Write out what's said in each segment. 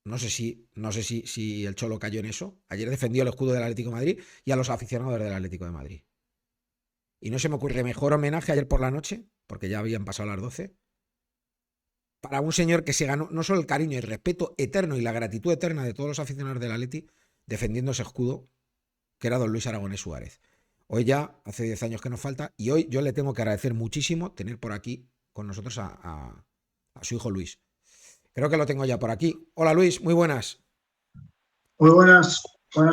No sé si el Cholo cayó en eso. Ayer defendió el escudo del Atlético de Madrid y a los aficionados del Atlético de Madrid. Y no se me ocurre mejor homenaje ayer por la noche, porque ya habían pasado las 12, para un señor que se ganó no solo el cariño y el respeto eterno y la gratitud eterna de todos los aficionados del Atleti defendiendo ese escudo, que era don Luis Aragonés Suárez. Hoy ya, hace 10 años que nos falta, y hoy yo le tengo que agradecer muchísimo tener por aquí con nosotros a su hijo Luis. Creo que lo tengo ya por aquí. Hola Luis, muy buenas. Muy buenas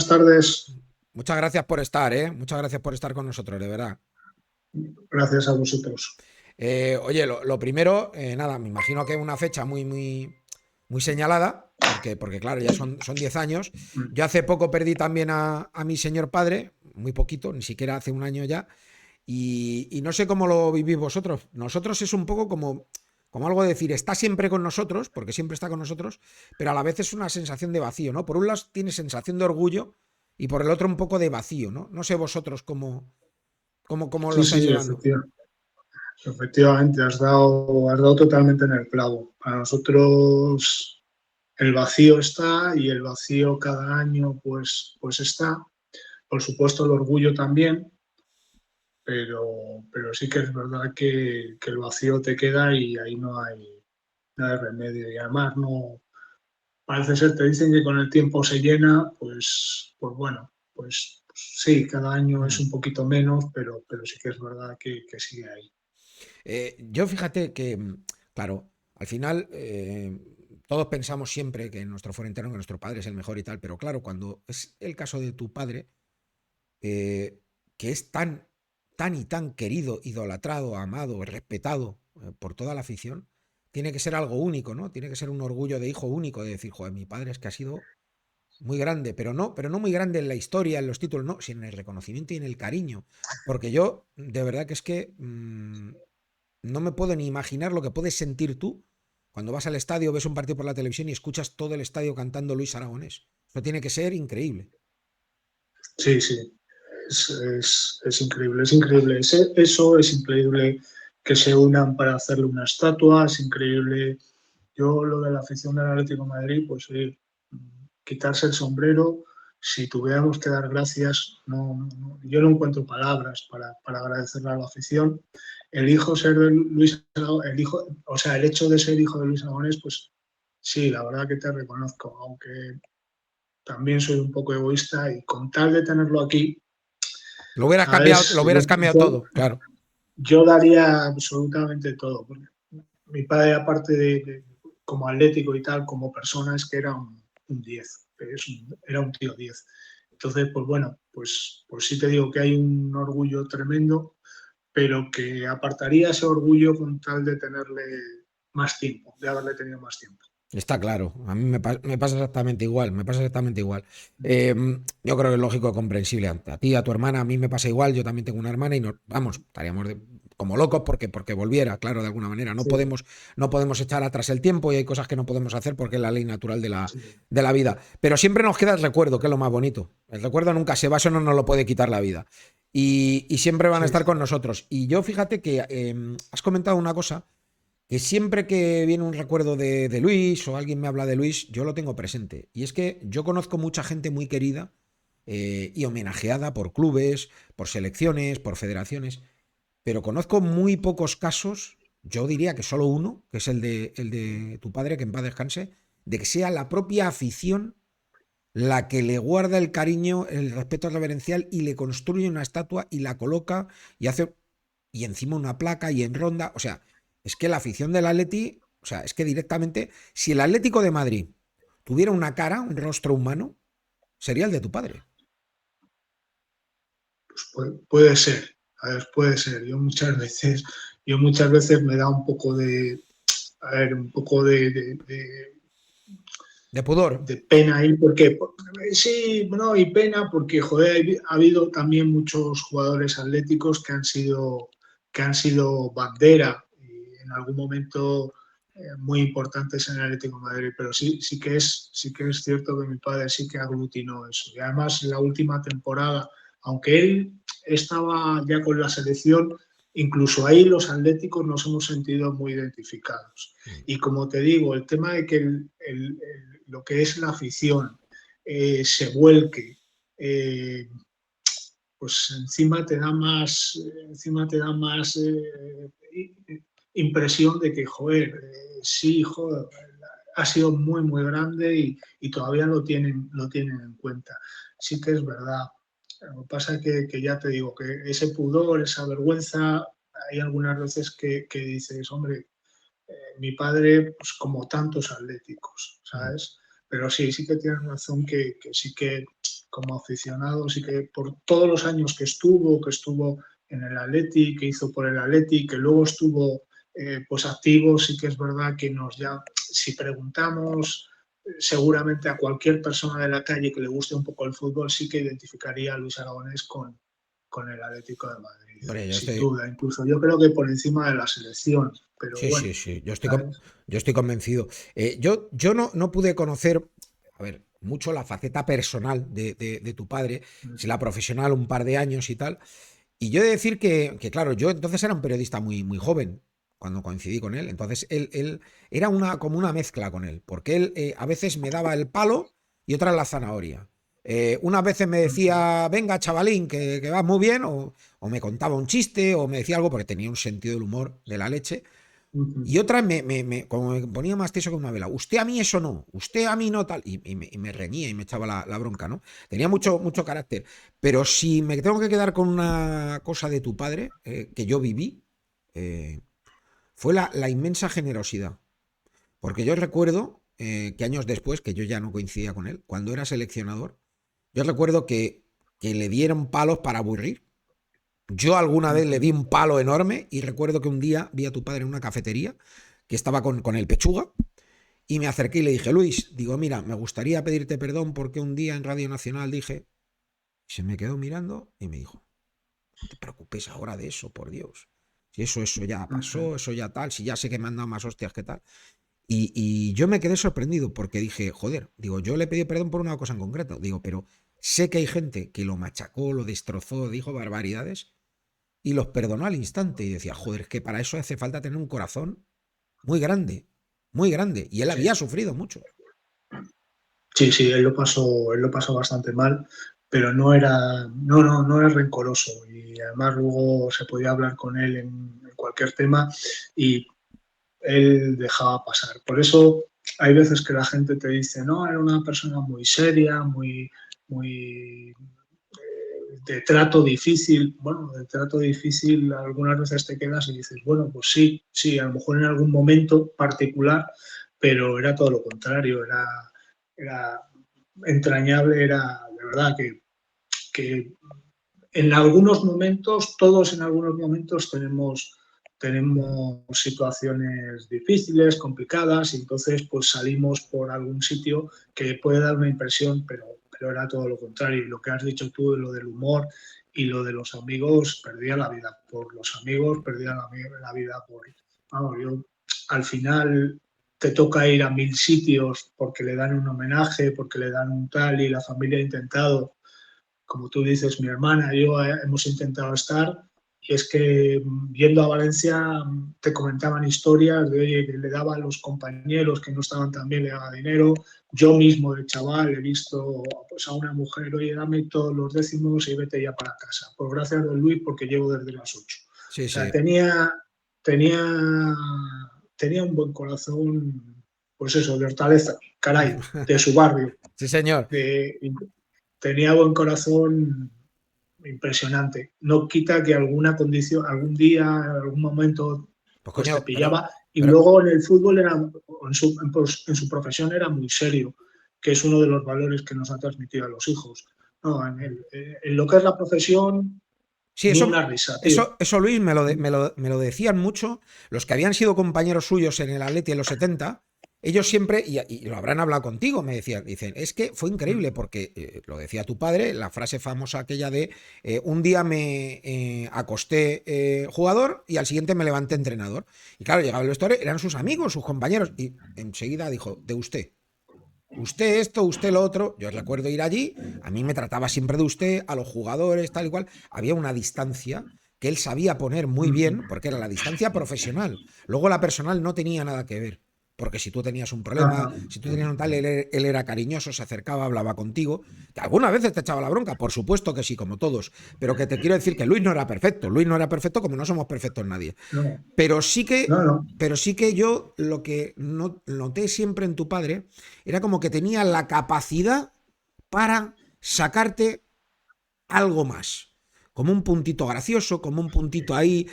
tardes. Muchas gracias por estar, ¿eh? Muchas gracias por estar con nosotros, de verdad. Gracias a vosotros. Oye, lo primero, nada, me imagino que es una fecha muy señalada, porque claro, ya son 10 años. Yo hace poco perdí también a mi señor padre, muy poquito, ni siquiera hace un año ya, y no sé cómo lo vivís vosotros. Nosotros es un poco como algo de decir, está siempre con nosotros, porque siempre está con nosotros, pero a la vez es una sensación de vacío, ¿no? Por un lado tiene sensación de orgullo y por el otro un poco de vacío, ¿no? No sé vosotros cómo lo Sí, estáis sí, llevando. efectivamente, has dado totalmente en el clavo. Para nosotros el vacío está y el vacío cada año pues está. Por supuesto el orgullo también, pero sí que es verdad que el vacío te queda y ahí no hay remedio. Y además no, parece ser, te dicen que con el tiempo se llena, pues bueno, pues sí, cada año es Mm. un poquito menos, pero sí que es verdad que sigue ahí. Yo fíjate que, claro, al final todos pensamos siempre que nuestro fuero interno, que nuestro padre es el mejor y tal, pero claro, cuando es el caso de tu padre, eh, que es tan y tan querido, idolatrado, amado, respetado por toda la afición, tiene que ser algo único, ¿no? Tiene que ser un orgullo de hijo único, de decir, joder, mi padre es que ha sido muy grande, pero no muy grande en la historia, en los títulos, no, sino en el reconocimiento y en el cariño. Porque yo, de verdad que es que no me puedo ni imaginar lo que puedes sentir tú cuando vas al estadio, ves un partido por la televisión y escuchas todo el estadio cantando Luis Aragonés. Eso tiene que ser increíble. Sí, sí, es increíble, es increíble. Eso es increíble que se unan para hacerle una estatua, es increíble. Yo lo de la afición del Atlético de Madrid, pues quitarse el sombrero, si tuviéramos que dar gracias, yo no encuentro palabras para agradecerle a la afición. Elijo ser de Luis, el hijo, o sea, el hecho de ser hijo de Luis Aragonés, pues sí, la verdad que te reconozco, aunque también soy un poco egoísta y con tal de tenerlo aquí, Lo ¿sabes? hubieras cambiado todo, claro. Yo daría absolutamente todo. Porque mi padre, aparte como atlético y tal, como persona, es que era un 10, era un tío 10. Entonces, pues bueno, pues sí te digo que hay un orgullo tremendo, pero que apartaría ese orgullo con tal de tenerle más tiempo, de haberle tenido más tiempo. Está claro, a mí me pasa exactamente igual, me pasa exactamente igual. Eh, yo creo que es lógico y comprensible. A ti, a tu hermana, a mí me pasa igual, yo también tengo una hermana y nos, vamos, estaríamos como locos porque volviera, claro, de alguna manera. Sí, No podemos echar atrás el tiempo y hay cosas que no podemos hacer porque es la ley natural de la, sí, de la vida. Pero siempre nos queda el recuerdo, que es lo más bonito. El recuerdo nunca se va, eso no nos lo puede quitar la vida. Y siempre van a sí, estar sí. con nosotros. Y yo fíjate que has comentado una cosa que siempre que viene un recuerdo de Luis o alguien me habla de Luis, yo lo tengo presente. Y es que yo conozco mucha gente muy querida y homenajeada por clubes, por selecciones, por federaciones, pero conozco muy pocos casos, yo diría que solo uno, que es el de tu padre, que en paz descanse, de que sea la propia afición la que le guarda el cariño, el respeto reverencial y le construye una estatua y la coloca y hace y encima una placa y en ronda, o sea, es que la afición del Atleti, o sea, es que directamente si el Atlético de Madrid tuviera una cara, un rostro humano, sería el de tu padre. Pues puede ser, a ver, puede ser. Yo muchas veces me da un poco a ver, un poco De pudor. de pena ahí, porque sí, no, y pena porque, joder, ha habido también muchos jugadores atléticos que han sido bandera y en algún momento muy importantes en el Atlético de Madrid, pero sí que es cierto que mi padre sí que aglutinó eso. Y además la última temporada, aunque él estaba ya con la selección, incluso ahí los atléticos nos hemos sentido muy identificados. Y como te digo, el tema de que lo que es la afición se vuelque, pues encima te da más impresión de que, joder, sí, joder, ha sido muy, muy grande y todavía lo tienen en cuenta. Sí que es verdad. Lo que pasa es que ya te digo, que ese pudor, esa vergüenza, hay algunas veces que dices, hombre, mi padre, pues como tantos atléticos, ¿sabes? Pero sí, sí que tienes razón que sí que como aficionado, sí que por todos los años que estuvo en el Atleti, que hizo por el Atleti, que luego estuvo pues activo, sí que es verdad que si preguntamos seguramente a cualquier persona de la calle que le guste un poco el fútbol, sí que identificaría a Luis Aragonés con el Atlético de Madrid, Hombre, yo sin estoy. duda, incluso yo creo que por encima de la selección, pero Sí, bueno, sí, sí. ¿sabes? Yo estoy convencido. Yo no pude conocer, a ver, mucho la faceta personal de tu padre, si la profesional un par de años y tal. Y yo he de decir que, claro, yo entonces era un periodista muy joven cuando coincidí con él. Entonces él era como una mezcla con él, porque él a veces me daba el palo y otras la zanahoria. Unas veces me decía, venga, chavalín, que vas muy bien, o me contaba un chiste, o me decía algo porque tenía un sentido del humor de la leche. Y otras como me ponía más tieso que una vela. Usted a mí eso no, usted a mí no tal. Y me reñía y me echaba la bronca, ¿no? Tenía mucho carácter. Pero si me tengo que quedar con una cosa de tu padre, que yo viví, eh, fue la inmensa generosidad. Porque yo recuerdo que años después, que yo ya no coincidía con él, cuando era seleccionador, yo recuerdo que le dieron palos para aburrir. Yo alguna vez le di un palo enorme y recuerdo que un día vi a tu padre en una cafetería que estaba con el pechuga y me acerqué y le dije, Luis, digo, mira, me gustaría pedirte perdón porque un día en Radio Nacional dije, se me quedó mirando y me dijo, no te preocupes ahora de eso, por Dios. Si eso ya pasó, eso ya tal, si ya sé que me han dado más hostias que tal. Y yo me quedé sorprendido porque dije, joder, digo, yo le pedí perdón por una cosa en concreto, digo, pero sé que hay gente que lo machacó, lo destrozó, dijo barbaridades y los perdonó al instante. Y decía, joder, es que para eso hace falta tener un corazón muy grande, muy grande. Y él Sí, había sufrido mucho. sí, sí, él lo pasó bastante mal, pero no era rencoroso y además luego se podía hablar con él en cualquier tema y él dejaba pasar. Por eso hay veces que la gente te dice, no, era una persona muy seria, muy de trato difícil. Bueno, de trato difícil algunas veces te quedas y dices, bueno, pues sí, sí, a lo mejor en algún momento particular, pero era todo lo contrario, era entrañable, era de verdad que en algunos momentos, todos en algunos momentos tenemos situaciones difíciles, complicadas, y entonces pues salimos por algún sitio que puede dar una impresión, pero era todo lo contrario. Y lo que has dicho tú de lo del humor y lo de los amigos, perdía la vida por los amigos, perdía la vida por... Vamos, yo al final te toca ir a 1000 sitios porque le dan un homenaje, porque le dan un tal, y la familia ha intentado, como tú dices, mi hermana y yo hemos intentado estar, y es que yendo a Valencia te comentaban historias de, oye, que le daba a los compañeros que no estaban tan bien, le daba dinero. Yo mismo de chaval he visto pues, a una mujer, oye, dame todos los décimos y vete ya para casa. Pues gracias a don Luis porque llevo desde las 8. Sí, O sea, sí. tenía, tenía un buen corazón, pues eso, de hortaleza, caray, de su barrio, Sí, señor. de, tenía buen corazón impresionante. No quita que alguna condición, algún día, en algún momento, Pues pues coño, te pillaba. Y pero luego en el fútbol, en su profesión era muy serio, que es uno de los valores que nos ha transmitido a los hijos. No, en lo que es la profesión, sí, ni eso, una risa, tío. eso Luis, me lo decían mucho. Los que habían sido compañeros suyos en el Atleti en los 70, ellos siempre, y lo habrán hablado contigo, me decían, dicen, es que fue increíble porque, lo decía tu padre, la frase famosa aquella de, un día me acosté jugador y al siguiente me levanté entrenador. Y claro, llegaba el vestuario, eran sus amigos, sus compañeros, y enseguida dijo, de usted. Usted esto, usted lo otro. Yo recuerdo ir allí, a mí me trataba siempre de usted, a los jugadores, tal y cual. Había una distancia que él sabía poner muy bien, porque era la distancia profesional. Luego la personal no tenía nada que ver. Porque si tú tenías un problema, Ajá. si tú tenías un tal, él era cariñoso, se acercaba, hablaba contigo. Que algunas veces te echaba la bronca, por supuesto que sí, como todos. Pero que te quiero decir que Luis no era perfecto. Luis no era perfecto como no somos perfectos nadie. No, Pero sí que, no, no. pero sí que yo lo que noté siempre en tu padre era como que tenía la capacidad para sacarte algo más. Como un puntito gracioso, como un puntito ahí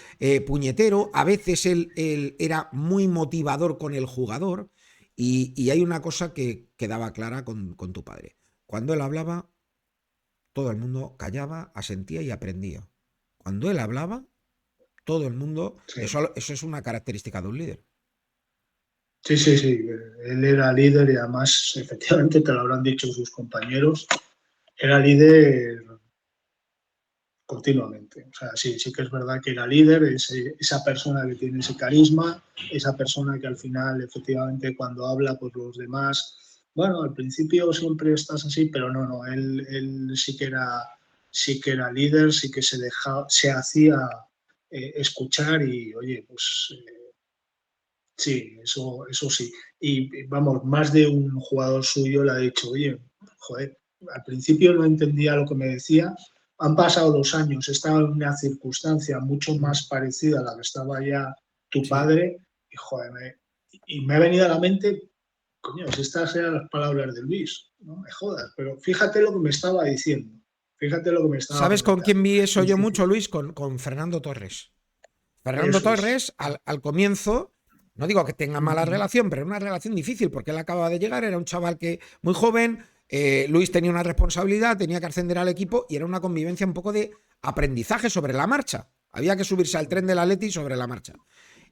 puñetero. A veces él era muy motivador con el jugador. Y hay una cosa que quedaba clara con tu padre. Cuando él hablaba, todo el mundo callaba, asentía y aprendía. Cuando él hablaba, todo el mundo... Sí. Eso es una característica de un líder. Sí, sí, sí. Él era líder y además, efectivamente, te lo habrán dicho sus compañeros, era líder continuamente. O sea, sí, sí que es verdad que era líder, esa persona que tiene ese carisma, esa persona que al final, efectivamente, cuando habla, pues los demás, bueno, al principio siempre estás así, pero no, no, él sí que era líder, sí que se hacía escuchar y, oye, pues sí, eso sí. Y vamos, más de un jugador suyo le ha dicho, oye, joder, al principio no entendía lo que me decía, han pasado 2 años, estaba en una circunstancia mucho más parecida a la que estaba ya tu Sí. padre, y joder, y me ha venido a la mente, coño, si estas eran las palabras de Luis, no me jodas, pero fíjate lo que me estaba diciendo, fíjate lo que me estaba ¿Sabes con quién comentando. vi eso yo Dice, mucho, Luis? Con Fernando Torres. Fernando eso es. Torres, al comienzo, no digo que tenga mala relación, pero era una relación difícil porque él acababa de llegar, era un chaval que muy joven, Luis tenía una responsabilidad, tenía que ascender al equipo y era una convivencia un poco de aprendizaje sobre la marcha. Había que subirse al tren del Atleti sobre la marcha.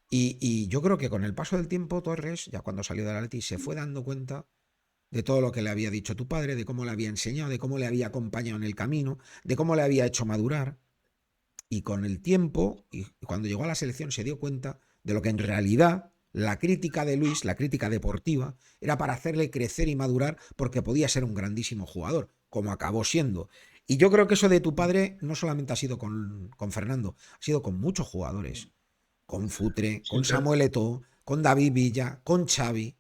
Y yo creo que con el paso del tiempo, Torres, ya cuando salió del Atleti, se fue dando cuenta de todo lo que le había dicho tu padre, de cómo le había enseñado, de cómo le había acompañado en el camino, de cómo le había hecho madurar. Y con el tiempo, y cuando llegó a la selección, se dio cuenta de lo que en realidad la crítica de Luis, la crítica deportiva, era para hacerle crecer y madurar porque podía ser un grandísimo jugador, como acabó siendo. Y yo creo que eso de tu padre no solamente ha sido con Fernando, ha sido con muchos jugadores. Con Futre, Sí, con Samuel Eto'o, con David Villa, con Xavi.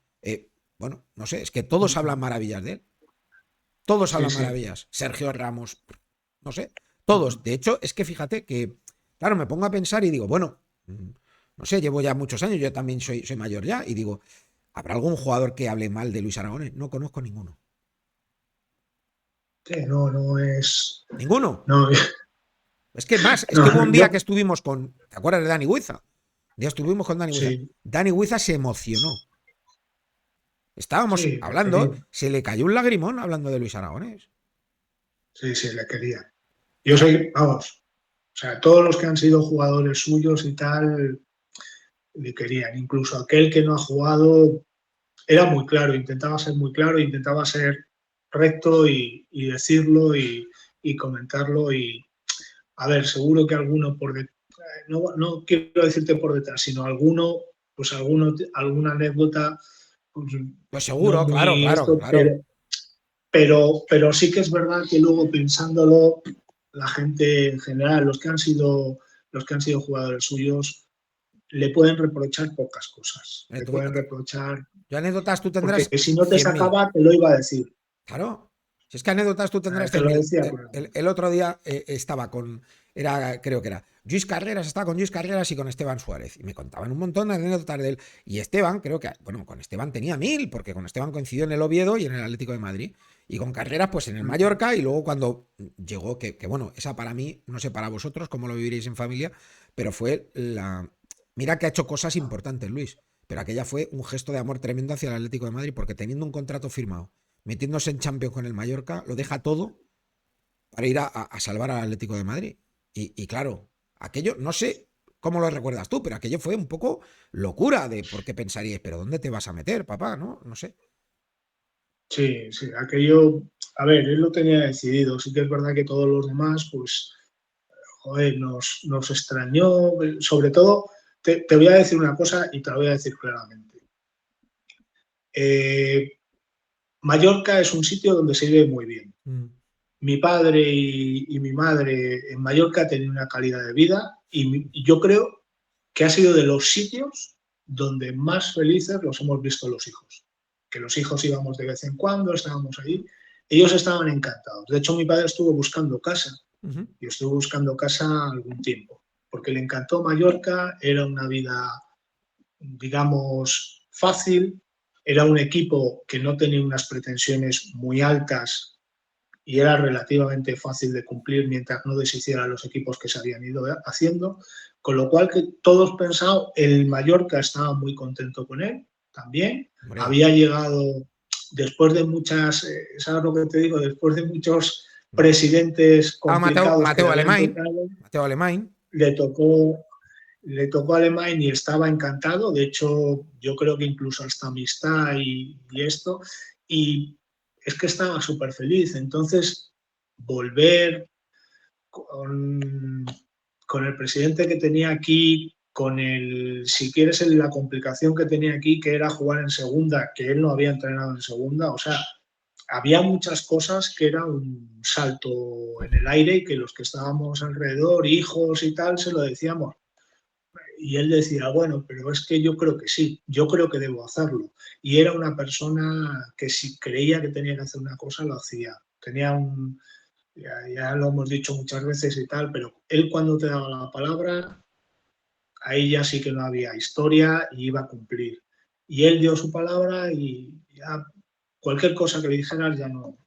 Bueno, no sé, es que todos hablan maravillas de él. Todos sí, hablan sí. maravillas. Sergio Ramos, no sé, todos. De hecho, es que fíjate que, claro, me pongo a pensar y digo, bueno, no sé, llevo ya muchos años, yo también soy mayor ya, y digo, ¿habrá algún jugador que hable mal de Luis Aragonés? No conozco ninguno. Sí, no, no es. Ninguno. No, Es que más, es que hubo no, un día que yo, estuvimos con, ¿te acuerdas de Dani Huiza? Un día estuvimos con Dani Huiza. sí, Dani Huiza se emocionó. Estábamos sí, le hablando, quería, se le cayó un lagrimón hablando de Luis Aragonés. sí, sí, le quería. Yo soy, vamos, o sea, todos los que han sido jugadores suyos y tal, le querían. Incluso aquel que no ha jugado, era muy claro, intentaba ser muy claro, intentaba ser recto y decirlo y comentarlo. Y, a ver, seguro que alguno por detrás, no, no quiero decirte por detrás, sino alguno, pues alguna anécdota, pues, Pues no seguro, claro, muy claro, esto, claro. pero sí que es verdad que luego pensándolo, la gente en general, los que han sido jugadores suyos, le pueden reprochar pocas cosas. Le pueden reprochar, Yo anécdotas tú porque tendrás si no te 100.000. sacaba, te lo iba a decir. Claro. Si es que anécdotas tú tendrás Te cien lo mil. decía, pues, El otro día estaba con. Creo que era. Luis Carreras, estaba con Luis Carreras y con Esteban Suárez. Y me contaban un montón de anécdotas de él. Y Esteban, creo que. Bueno, con Esteban tenía 1.000, porque con Esteban coincidió en el Oviedo y en el Atlético de Madrid. Y con Carreras, pues en el Mallorca. Y luego cuando llegó, que bueno, esa para mí, no sé para vosotros cómo lo viviréis en familia, pero fue la. Mira que ha hecho cosas importantes, Luis. Pero aquella fue un gesto de amor tremendo hacia el Atlético de Madrid, porque teniendo un contrato firmado, metiéndose en Champions con el Mallorca, lo deja todo para ir a salvar al Atlético de Madrid. Y claro, aquello, no sé cómo lo recuerdas tú, pero aquello fue un poco locura de por qué pensaríais, pero ¿dónde te vas a meter, papá? No, no sé. sí, sí, aquello, a ver, él lo tenía decidido. Sí que es verdad que todos los demás, pues, joder, nos extrañó. Sobre todo, te voy a decir una cosa y te la voy a decir claramente. Eh, Mallorca es un sitio donde se vive muy bien. Mm. Mi padre y mi madre en Mallorca tenían una calidad de vida y yo creo que ha sido de los sitios donde más felices los hemos visto los hijos. Que los hijos íbamos de vez en cuando, estábamos ahí. Ellos estaban encantados. De hecho, mi padre estuvo buscando casa. Y estuvo buscando casa algún tiempo, porque le encantó Mallorca, era una vida, digamos, fácil, era un equipo que no tenía unas pretensiones muy altas y era relativamente fácil de cumplir mientras no deshicieran los equipos que se habían ido haciendo, con lo cual que todos pensamos, el Mallorca estaba muy contento con él también, Hombre. había llegado después de muchas, ¿sabes lo que te digo? Después de muchos presidentes complicados Mateo que Alemany, tocado, Mateo Alemany. le tocó a Alemán y estaba encantado. De hecho, yo creo que incluso hasta amistad y esto. Y es que estaba súper feliz. Entonces, volver con el presidente que tenía aquí, con el, si quieres, la complicación que tenía aquí, que era jugar en segunda, que él no había entrenado en segunda, o sea, había muchas cosas que era un salto en el aire y que los que estábamos alrededor, hijos y tal, se lo decíamos. Y él decía, bueno, pero es que yo creo que sí, yo creo que debo hacerlo. Y era una persona que si creía que tenía que hacer una cosa, lo hacía. Tenía un, ya lo hemos dicho muchas veces y tal, pero él cuando te daba la palabra, ahí ya sí que no había historia y iba a cumplir. Y él dio su palabra y ya cualquier cosa que le dijeras ya no,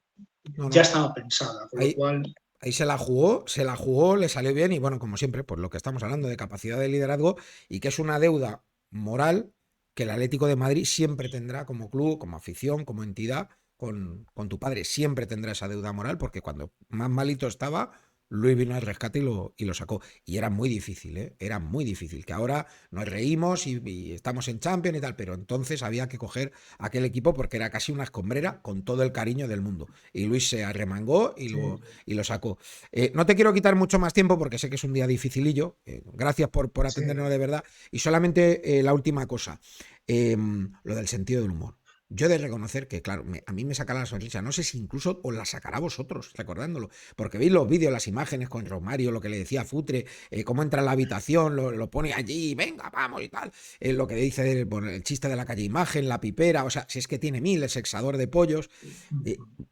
ya estaba pensada, con lo Ahí, cual... ahí se la jugó, le salió bien y bueno, como siempre, por lo que estamos hablando de capacidad de liderazgo y que es una deuda moral que el Atlético de Madrid siempre tendrá como club, como afición, como entidad con tu padre. Siempre tendrá esa deuda moral porque cuando más malito estaba, Luis vino al rescate y lo sacó. Y era muy difícil, ¿eh? Era muy difícil. Que ahora nos reímos y estamos en Champions y tal, pero entonces había que coger aquel equipo porque era casi una escombrera con todo el cariño del mundo. Y Luis se arremangó y lo sacó. No te quiero quitar mucho más tiempo porque sé que es un día dificilillo. Gracias por atendernos de verdad. Y solamente la última cosa, lo del sentido del humor. Yo he de reconocer que, claro, a mí me saca la sonrisa. No sé si incluso os la sacará a vosotros, recordándolo. Porque veis los vídeos, las imágenes con Romario, lo que le decía a Futre, cómo entra en la habitación, lo pone allí, venga, vamos y tal. Lo que dice bueno, el chiste de la calle Imagen, la pipera, o sea, si es que tiene mil, el sexador de pollos.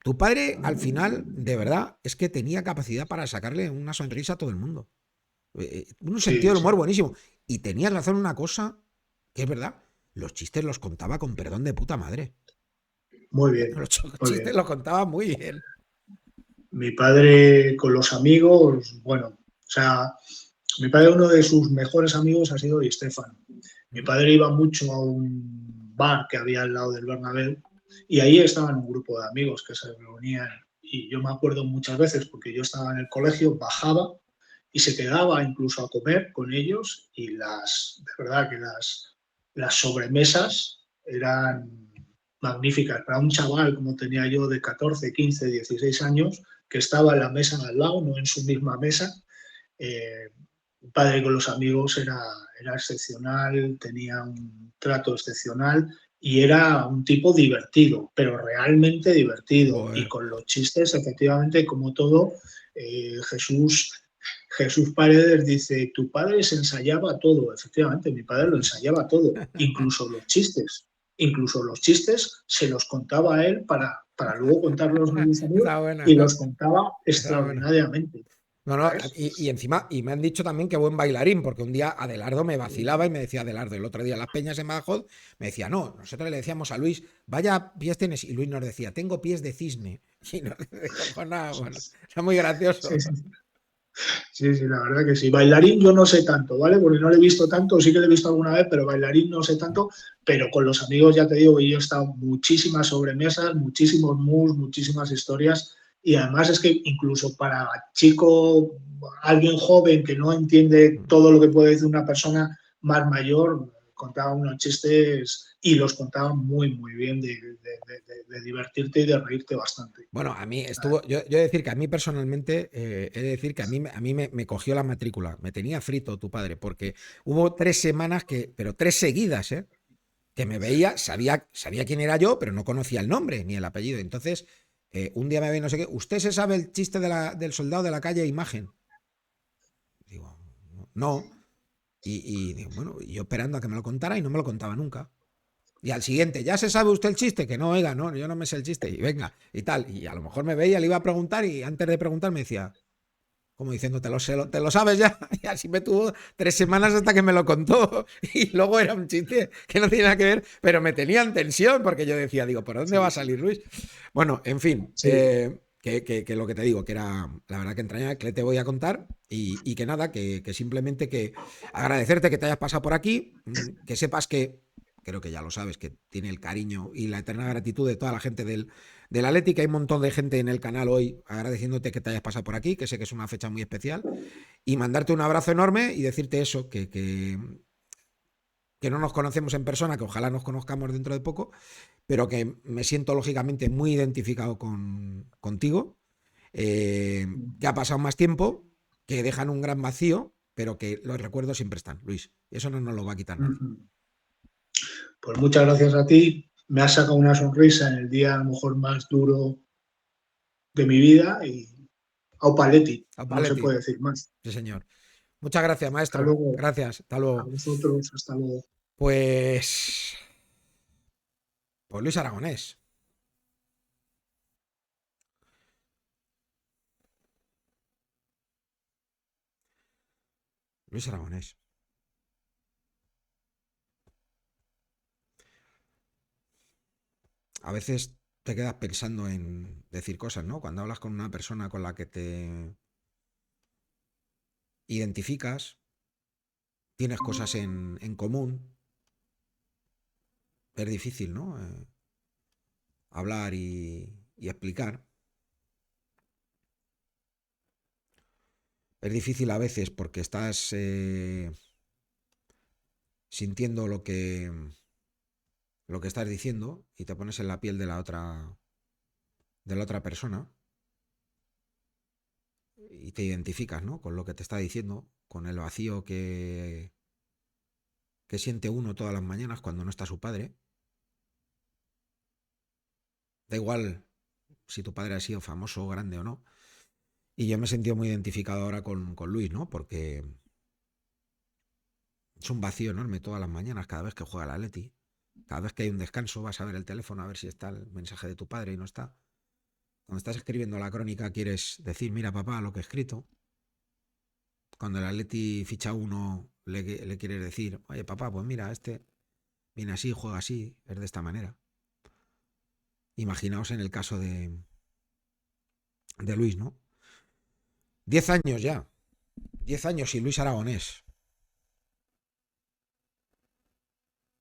Tu padre, al final, de verdad, es que tenía capacidad para sacarle una sonrisa a todo el mundo. Un sentido Sí, del sí. humor buenísimo. Y tenías razón en una cosa, que es verdad, los chistes los contaba con perdón de puta madre. Muy bien, Los muy chistes bien. los contaba muy bien. Mi padre con los amigos, bueno, o sea, mi padre uno de sus mejores amigos ha sido Di Stéfano. Mi padre iba mucho a un bar que había al lado del Bernabéu y ahí estaban un grupo de amigos que se reunían y yo me acuerdo muchas veces porque yo estaba en el colegio, bajaba y se quedaba incluso a comer con ellos y de verdad que las sobremesas eran magníficas. Para un chaval como tenía yo de 14, 15, 16 años, que estaba en la mesa al lado, no en su misma mesa, un padre con los amigos era excepcional, tenía un trato excepcional y era un tipo divertido, pero realmente divertido. Y Joder. con los chistes, efectivamente, como todo, Jesús Paredes dice, tu padre se ensayaba todo. Efectivamente, mi padre lo ensayaba todo, incluso los chistes. Incluso los chistes se los contaba a él para luego contarlos a mis amigos Está buena, y los contaba está buena. extraordinariamente. No, no, ¿Sabes? y encima, y me han dicho también que buen bailarín, porque un día Adelardo me vacilaba y me decía Adelardo, el otro día en Las Peñas en Badajoz, me decía, no, nosotros le decíamos a Luis, vaya pies tienes, y Luis nos decía, tengo pies de cisne. Y nos decía, pues nada, bueno, es muy gracioso. Sí, sí. Sí, sí, la verdad que sí. Bailarín yo no sé tanto, ¿vale? Porque no le he visto tanto, sí que le he visto alguna vez, pero bailarín no sé tanto, pero con los amigos ya te digo que yo he estado muchísimas sobremesas, muchísimos mus, muchísimas historias y además es que incluso para chico, alguien joven que no entiende todo lo que puede decir una persona más mayor, contaba unos chistes y los contaba muy, muy bien de divertirte y de reírte bastante. Bueno, a mí estuvo, yo he de decir que a mí personalmente, he de decir que a mí me cogió la matrícula, me tenía frito tu padre, porque hubo 3 semanas pero 3 seguidas, que me veía, sabía quién era yo, pero no conocía el nombre ni el apellido. Entonces, un día me ve no sé qué, ¿usted se sabe el chiste del soldado de la calle Imagen? Digo, no. Y digo, bueno, yo esperando a que me lo contara y no me lo contaba nunca. Y al siguiente, ¿ya se sabe usted el chiste? Que no, oiga, no, yo no me sé el chiste. Y venga, y tal. Y a lo mejor me veía, le iba a preguntar y antes de preguntar me decía, como diciendo, te lo sabes ya. Y así me tuvo 3 semanas hasta que me lo contó. Y luego era un chiste que no tenía nada que ver, pero me tenía en tensión porque yo decía, digo, ¿por dónde va a Sí, sí, salir Luis? Bueno, en fin, sí. que lo que te digo, que era la verdad que entraña, que te voy a contar y que nada, que simplemente que agradecerte que te hayas pasado por aquí, que sepas que, creo que ya lo sabes, que tiene el cariño y la eterna gratitud de toda la gente del Atleti, que hay un montón de gente en el canal hoy agradeciéndote que te hayas pasado por aquí, que sé que es una fecha muy especial, y mandarte un abrazo enorme y decirte eso, que no nos conocemos en persona, que ojalá nos conozcamos dentro de poco, pero que me siento lógicamente muy identificado contigo, que ha pasado más tiempo, que dejan un gran vacío, pero que los recuerdos siempre están, Luis. Y eso no nos lo va a quitar nadie. Pues muchas gracias a ti. Me has sacado una sonrisa en el día a lo mejor más duro de mi vida y au paletti, no se Paletti. puede decir más. Sí, señor. Muchas gracias, Hasta maestro. luego. Gracias. Hasta A luego. vosotros, hasta luego. Pues. Pues Luis Aragonés. Luis Aragonés. A veces te quedas pensando en decir cosas, ¿no? Cuando hablas con una persona con la que te identificas, tienes cosas en común, es difícil, ¿no? Hablar y explicar. Es difícil a veces porque estás sintiendo lo que estás diciendo y te pones en la piel de la otra persona y te identificas, ¿no? Con lo que te está diciendo, con el vacío que siente uno todas las mañanas cuando no está su padre. Da igual si tu padre ha sido famoso, grande o no. Y yo me he sentido muy identificado ahora con Luis, ¿no? Porque es un vacío enorme todas las mañanas, cada vez que juega el Atleti. Cada vez que hay un descanso vas a ver el teléfono a ver si está el mensaje de tu padre y no está. Cuando estás escribiendo la crónica quieres decir, mira papá, lo que he escrito. Cuando el Atleti ficha uno le quieres decir, oye papá, pues mira, este viene así, juega así, es de esta manera. Imaginaos en el caso de Luis, ¿no? 10 años ya. 10 años y Luis Aragonés.